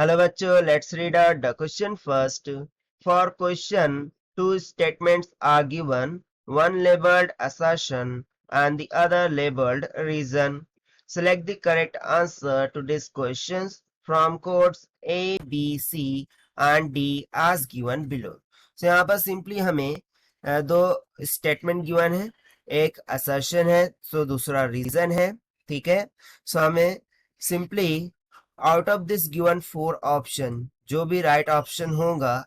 Hello bachcho, let's read out the question first. For question, two statements are given, one labeled assertion and the other labeled reason. Select the correct answer to these questions from codes A, B, C and D as given below. So यहाँ पर simply हमें दो statement given है, एक assertion है तो दूसरा reason है. ठीक है, सो हमें simply out of this given 4 option जो भी राइट ऑप्शन होगा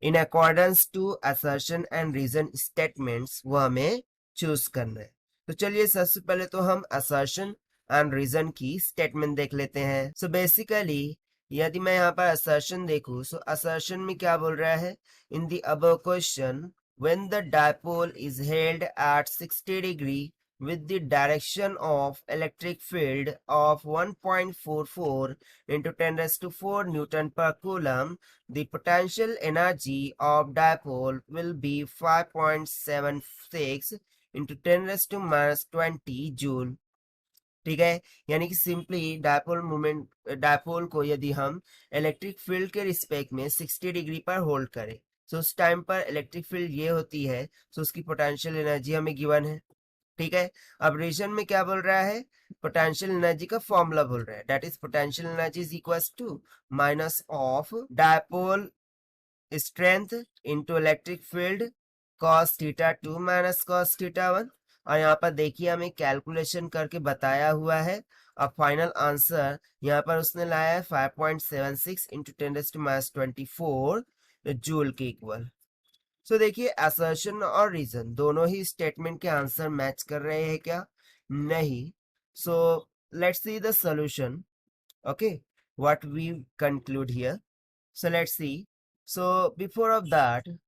in accordance to assertion and reason statements वो हमें चूज करना है. तो चलिए सबसे पहले तो हम असर्शन एंड रीजन की स्टेटमेंट देख लेते हैं. सो बेसिकली यदि मैं यहाँ पर असर्शन देखूं, सो असर्शन में क्या बोल रहा है, in the above question when the dipole is held at 60 degree with the direction of electric field of 1.44 into 10 raised to 4 Newton per coulomb, the potential energy of dipole will be 5.76 into 10 raised to minus 20 joule. ठीक है, यानी कि simply dipole को यदि हम electric field के respect में 60 degree पर होल्ड करें, तो उस टाइम पर इलेक्ट्रिक फील्ड ये होती है, तो उसकी पोटेंशियल एनर्जी हमें गिवन है. ठीक है, अब रीजन में क्या बोल रहा है, पोटेंशियल एनर्जी का फॉर्मूला बोल रहा है, that is potential energy is equals to minus of dipole strength into electric field cos theta 2 minus cos theta 1. और यहाँ पर देखिए हमें कैलकुलेशन करके बताया हुआ है. अब फाइनल आंसर यहाँ पर उसने लाया है 5.76 इंटू 10⁻24 जूल के इक्वल. सो देखिए असर्शन और रीजन दोनों ही स्टेटमेंट के आंसर मैच कर रहे हैं क्या, नहीं. So let's see the solution. Okay, what we conclude here. So let's see. So before of that,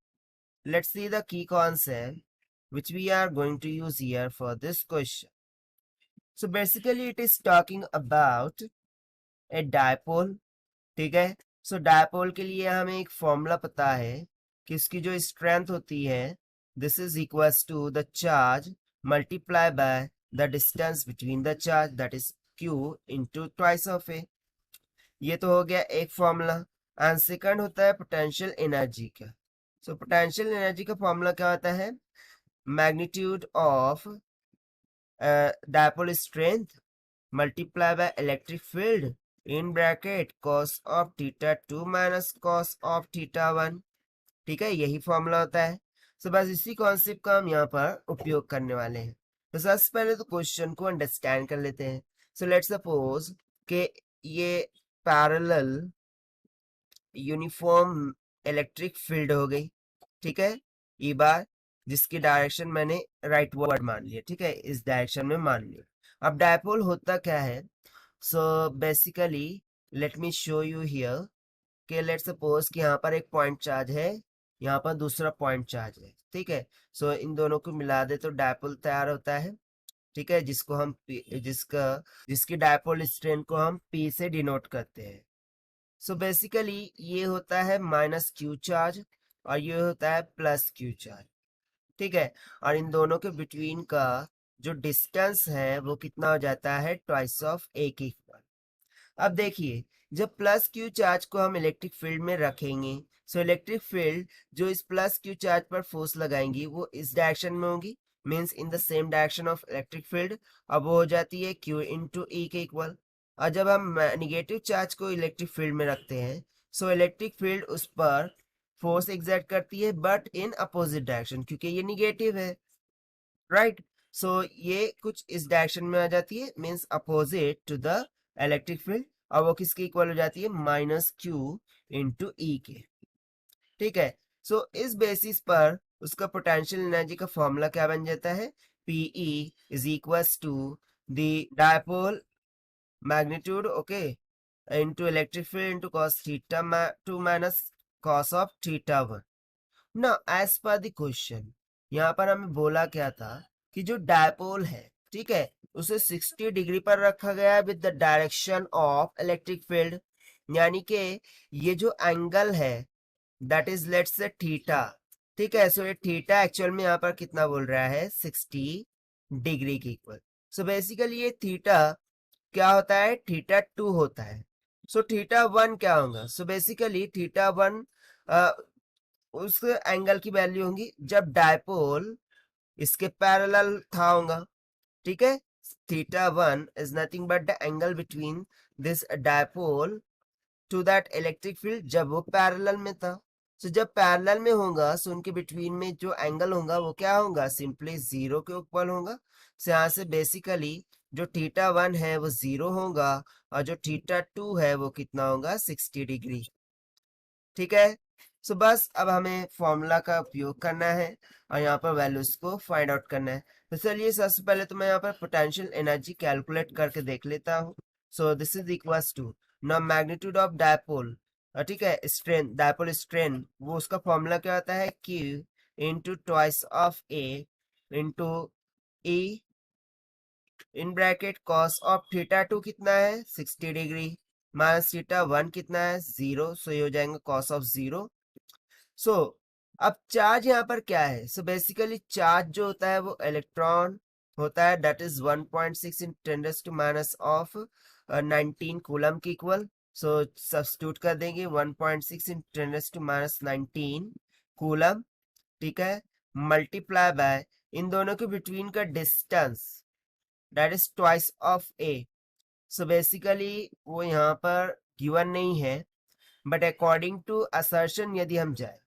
let's see the key concept which we are going to use here for this question. So basically it is talking about a dipole. ठीक है, so dipole के लिए हमें एक formula पता है कि इसकी जो स्ट्रेंथ होती है, this is equals to the charge multiply by the distance between the charge, that is q into twice of a. ये तो हो गया एक फॉर्मूला. एंड सेकंड होता है पोटेंशियल एनर्जी का. सो पोटेंशियल एनर्जी का फॉर्मूला क्या होता है, magnitude of dipole strength multiply by electric field in bracket cos of theta 2 minus cos of theta 1. ठीक है, यही फॉर्मूला होता है. सो बस इसी कॉन्सेप्ट का हम यहाँ पर उपयोग करने वाले हैं. तो सबसे पहले तो क्वेश्चन को अंडरस्टैंड कर लेते हैं. सो लेट्स सपोज कि ये पैरेलल यूनिफॉर्म इलेक्ट्रिक फील्ड हो गई. ठीक है, ये बार जिसकी डायरेक्शन मैंने राइट वर्ड मान लिया. ठीक है, इस डायरेक्शन में मान लिया. अब डायपोल होता क्या है, so basically let me show you here कि लेट सपोज कि यहाँ पर एक पॉइंट चार्ज है, यहाँ पर दूसरा पॉइंट चार्ज है. ठीक है, सो इन दोनों को मिला दे तो डायपोल तैयार होता है. ठीक है, जिसको हम जिसकी डायपोल स्ट्रेंथ को हम P से डिनोट करते हैं. सो बेसिकली ये होता है माइनस क्यू चार्ज और ये होता है प्लस क्यू चार्ज. ठीक है, और इन दोनों के बिटवीन का जो डिस्टेंस है वो कितना हो जाता है, ट्वाइस ऑफ ए के इक्वल. अब देखिए जब प्लस क्यू चार्ज को हम इलेक्ट्रिक फील्ड में रखेंगे, सो इलेक्ट्रिक फील्ड जो इस प्लस क्यू चार्ज पर फोर्स लगाएंगी वो इस डायरेक्शन में होगी, means in the same direction of electric field. अब वो हो जाती है क्यू इंटू ई के इक्वल. और जब हम निगेटिव चार्ज को इलेक्ट्रिक फील्ड में रखते हैं, सो इलेक्ट्रिक फील्ड उस पर फोर्स एग्जर्ट करती है बट इन अपोजिट डायरेक्शन, क्योंकि ये निगेटिव है. राइट, सो ये कुछ इस डायरेक्शन में आ जाती है, means opposite to the electric field. और वो किसके इक्वल हो जाती है, माइनस क्यू इंटू ई के. ठीक है, सो इस बेसिस पर उसका पोटेंशियल एनर्जी का फॉर्मूला क्या बन जाता है, Pe is equals to the dipole magnitude, okay, into electric field into cos theta 2 minus cos of theta 1. Now as per the question, यहाँ पर हमें बोला क्या था कि जो डायपोल है, ठीक है, उसे 60 डिग्री पर रखा गया है with the direction of electric field. यानी कि ये जो एंगल है that is let's say theta. ठीक है, सो ये थीटा एक्चुअल में यहाँ पर कितना बोल रहा है, 60 डिग्री के इक्वल. सो बेसिकली ये थीटा क्या होता है, थीटा 2 होता है. सो थीटा वन क्या होगा? सो बेसिकली थीटा वन उस एंगल की वैल्यू होगी जब डायपोल इसके पैरेलल था होगा, ठीक है। Theta one is nothing but the angle between this dipole to that electric field जब वो पैरेलल में था। सो जब पैरेलल में होगा सो उनके बिटवीन में जो एंगल होगा वो क्या होगा? सिंपली जीरो के इक्वल होगा। सो यहाँ से बेसिकली जो थीटा वन है वो जीरो होगा और जो थीटा टू है वो कितना होगा? 60 डिग्री, ठीक है। सो बस अब हमें फॉर्मूला का उपयोग करना है और यहाँ पर वैल्यूज को फाइंड आउट करना है। तो चलिए सबसे पहले तो मैं यहाँ पर पोटेंशियल एनर्जी कैलकुलेट करके देख लेता हूँ। So this is equals to now magnitude of dipole, ठीक है, स्ट्रेन, डायपोल स्ट्रेन, वो उसका फॉर्मूला क्या होता है? Q into twice of A into E in bracket cos of theta two कितना है? 60 डिग्री माइनस थीटा वन कितना है? जीरो। सो ये हो जाएगा कॉस ऑफ जीरो। सो अब चार्ज यहाँ पर क्या है? सो बेसिकली चार्ज जो होता है वो इलेक्ट्रॉन होता है, that is 1.6 in 10 to minus of 19 coulomb की इक्वल। सो सब्स्टिट्यूट कर देंगे 1.6 इन 10 टू माइनस 19 कूलम, ठीक है, मल्टीप्लाई बाय इन दोनों के बिटवीन का distance that is twice of A. So basically वो यहाँ पर गिवन नहीं है, बट अकॉर्डिंग टू असर्शन यदि हम जाए,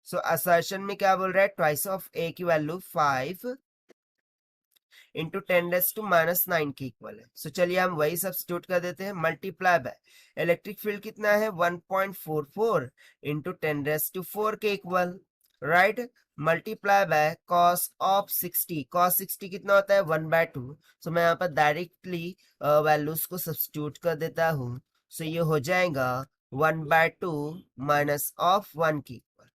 सो असर्शन में क्या बोल रहा है? ट्वाइस ऑफ ए की वैल्यू 5 इंटू 10 टू माइनस 9 की इक्वल है। सो चलिए हम वही सब्स्टिट्यूट कर देते हैं, मल्टीप्लाई बाय इलेक्ट्रिक फील्ड कितना है? 1.44 इंटू 10 टू 4 के equal, right, multiply by cos of 60। Cos 60 कितना होता है? 1/2। सो मैं यहाँ पर डायरेक्टली वैल्यूज को सब्स्टिट्यूट कर देता हूँ। सो ये हो जाएगा 1/2 माइनस ऑफ 1 की इक्वल।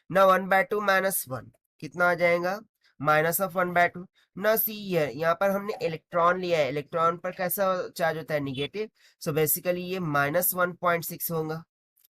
ना 1/2 माइनस 1 कितना आ जाएगा? Minus of 1/2। ना सी यहाँ पर हमने इलेक्ट्रॉन लिया है, इलेक्ट्रॉन पर कैसा चार्ज होता है? निगेटिव। सो बेसिकली ये माइनस 1.6 होगा,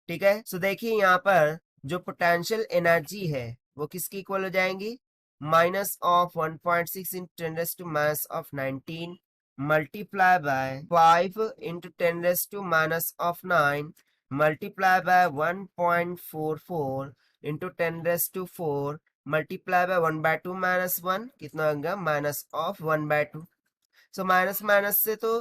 ठीक है। सो देखिए यहाँ पर जो पोटेंशियल एनर्जी है वो किसकी इक्वल हो जाएंगी? Minus of 1.6 into 10 to minus of 19 multiply by 5 into 10 to minus of 9 multiply by 1.44 into 10 to 4 multiply by 1/2 minus 1 कितना होगा? Minus of 1/2। So minus minus से तो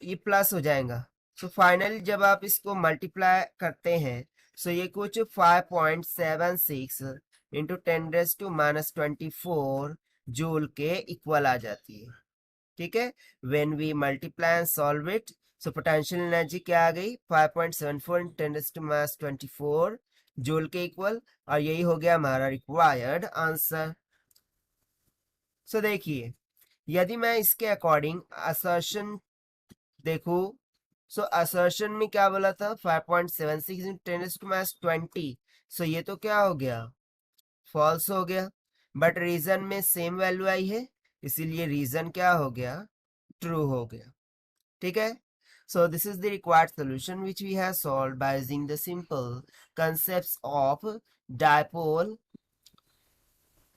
ये प्लस हो जाएगा। सो फाइनली जब आप इसको मल्टीप्लाई करते हैं सो ये कुछ 5.76 इंटू 10 टू माइनस 24 जूल के इक्वल आ जाती है, ठीक है। When we multiply and solve it so potential energy क्या आ गई? 5.74 इंटू 10 टू माइनस 24 जूल के इक्वल, और यही हो गया हमारा रिक्वायर्ड आंसर। सो देखिए यदि मैं इसके अकॉर्डिंग असर्शन देखूं, सो असर्शन में क्या बोला था? 5.76 इंटू 10 टू माइनस 20। सो ये तो क्या हो गया? फॉल्स हो गया। बट रीजन में सेम वैल्यू आई है, इसीलिए रीजन क्या हो गया? ट्रू हो गया, ठीक है। So this is the required solution which we have solved by using the simple concepts of dipole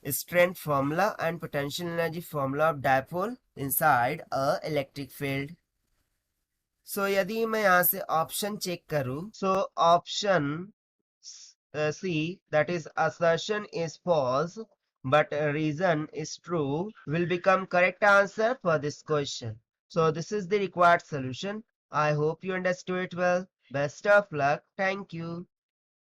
strength formula and potential energy formula of dipole inside a electric field. So यदि मैं यहाँ से option check करूं, so option C, that is assertion is false but reason is true, will become correct answer for this question. So this is the required solution. I hope you understood it well. Best of luck. Thank you.